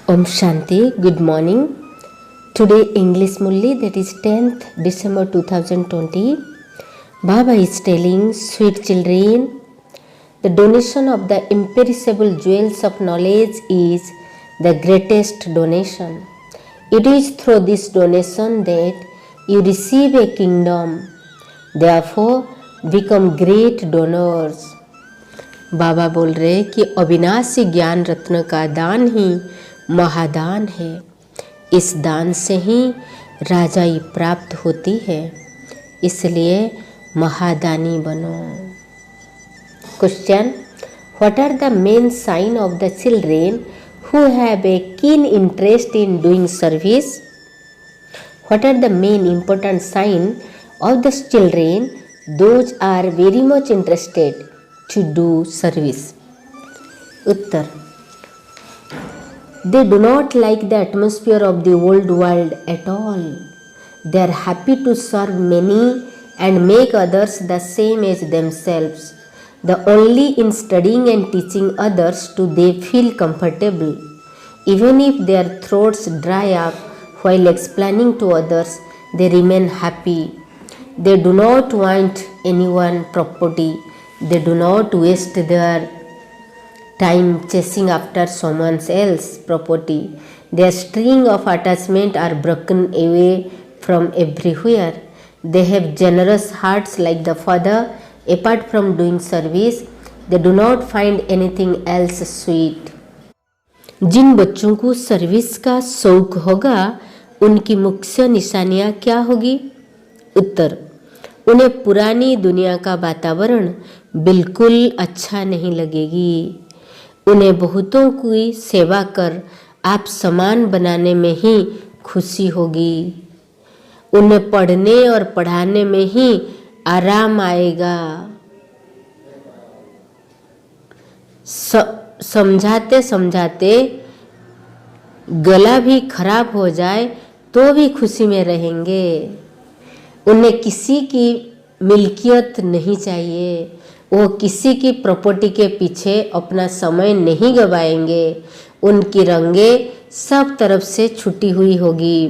Om Shanti, good morning. Today English Mulli, that is 10th December 2020. Baba is telling, sweet children, the donation of the imperishable jewels of knowledge is the greatest donation. It is through this donation that you receive a kingdom. Therefore, become great donors. बाबा बोल रहे कि अविनाशी ज्ञान रत्न का दान ही महादान है। इस दान से ही राजाई प्राप्त होती है, इसलिए महादानी बनो। Question, what are the main sign of the children who have a keen interest in doing service? What are the main important sign of the children those are very much interested to do service? Uttar, they do not like the atmosphere of the old world at all. They are happy to serve many and make others the same as themselves. The only in studying and teaching others do they feel comfortable. Even if their throats dry up while explaining to others, they remain happy. They do not want anyone's property. They do not waste their time chasing after someone else's property. Their string of attachment are broken away from everywhere. They have generous hearts like the Father. Apart from doing service, they do not find anything else sweet. जिन बच्चों को service का शौक होगा, उनकी मुख्य निशानियाँ क्या होगी? उत्तर, उन्हें पुरानी दुनिया का वातावरण बिल्कुल अच्छा नहीं लगेगी। उन्हें बहुतों की सेवा कर आप समान बनाने में ही खुशी होगी। उन्हें पढ़ने और पढ़ाने में ही आराम आएगा। समझाते समझाते गला भी खराब हो जाए तो भी खुशी में रहेंगे। उन्हें किसी की मिल्कियत नहीं चाहिए। वो किसी की प्रॉपर्टी के पीछे अपना समय नहीं गवाएंगे। उनकी रंगें सब तरफ से छुटी हुई होगी।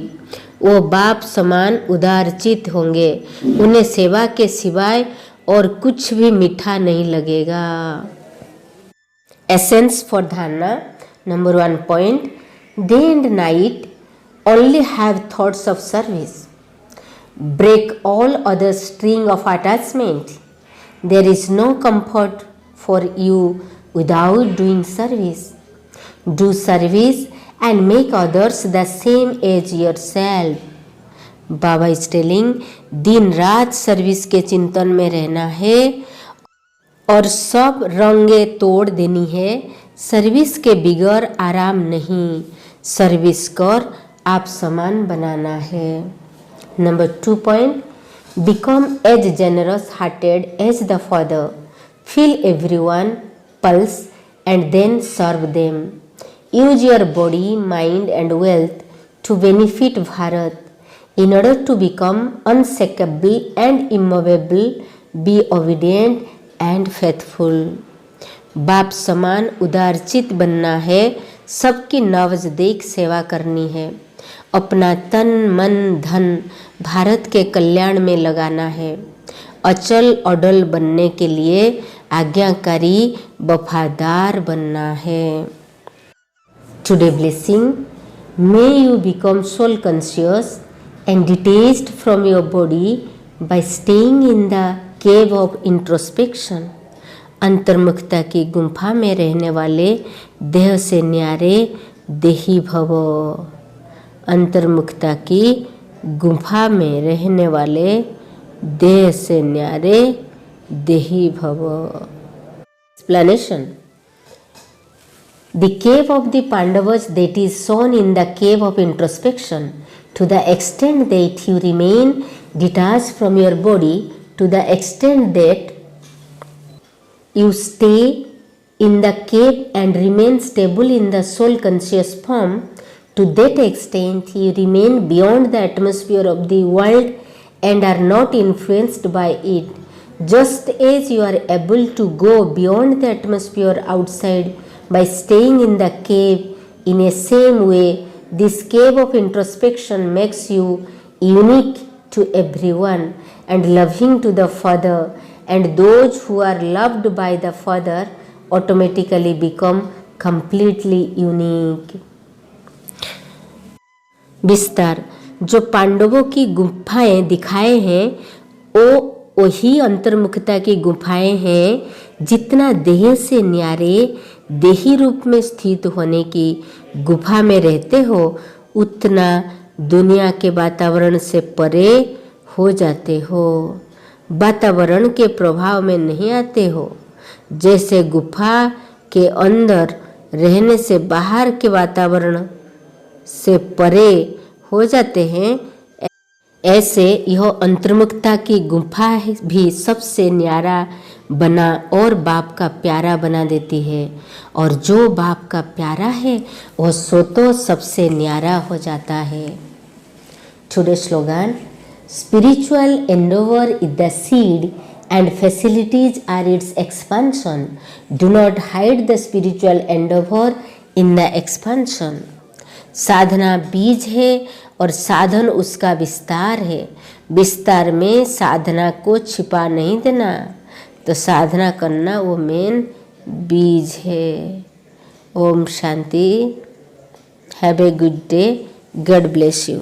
वो बाप समान उदारचित होंगे। उन्हें सेवा के सिवाय और कुछ भी मीठा नहीं लगेगा। एसेंस फॉर धारणा number 1 point, day and night only have thoughts of service. Break all other string of attachment. There is no comfort for you without doing service. Do service and make others the same as yourself. Baba is telling, दिन रात service के चिंतन में रहना है और सब रंगे तोड़ देनी है। सर्विस के बिगैर आराम नहीं। सर्विस कर आप समान बनाना है। Number 2 point, become as generous hearted as the Father. Feel everyone pulse and then serve them. Use your body, mind and wealth to benefit Bharat. In order to become unshakable and immovable, be obedient and faithful. बाप समान उदारचित बनना है। सबकी नवजदीक सेवा करनी है। अपना तन मन धन भारत के कल्याण में लगाना है। अचल अडल बनने के लिए आज्ञाकारी वफादार बनना है। Today blessing, may you become soul conscious and detached from your body by staying in the cave of introspection. अंतर्मुखता की गुंफा में रहने वाले देह से न्यारे देही भव. अंतर्मुखता की गुफा में रहने वाले देह से न्यारे देही भव. Explanation. The cave of the Pandavas that is shown in the cave of introspection, to the extent that you remain detached from your body, to the extent that you stay in the cave and remain stable in the soul conscious form, to that extent you remain beyond the atmosphere of the world and are not influenced by it. Just as you are able to go beyond the atmosphere outside by staying in the cave, In a same way, this cave of introspection makes you unique to everyone and loving to the Father, and those who are loved by the Father automatically become completely unique. विस्तार, जो पांडवों की गुफाएं दिखाए हैं वो वही अंतर्मुखता की गुफाएं हैं। जितना देह से न्यारे देही रूप में स्थित होने की गुफा में रहते हो उतना दुनिया के वातावरण से परे हो जाते हो, वातावरण के प्रभाव में नहीं आते हो। जैसे गुफा के अंदर रहने से बाहर के वातावरण से परे हो जाते हैं, ऐसे यह अंतर्मुखता की गुफा भी सबसे न्यारा बना और बाप का प्यारा बना देती है, और जो बाप का प्यारा है वह स्वतः सबसे न्यारा हो जाता है। Today slogan, spiritual Endeavour is the seed and facilities are its expansion. Do not hide the spiritual endeavor in the expansion. साधना बीज है और साधन उसका विस्तार है। विस्तार में साधना को छिपा नहीं देना, तो साधना करना वो मेन बीज है। Om Shanti. Have a good day. God bless you.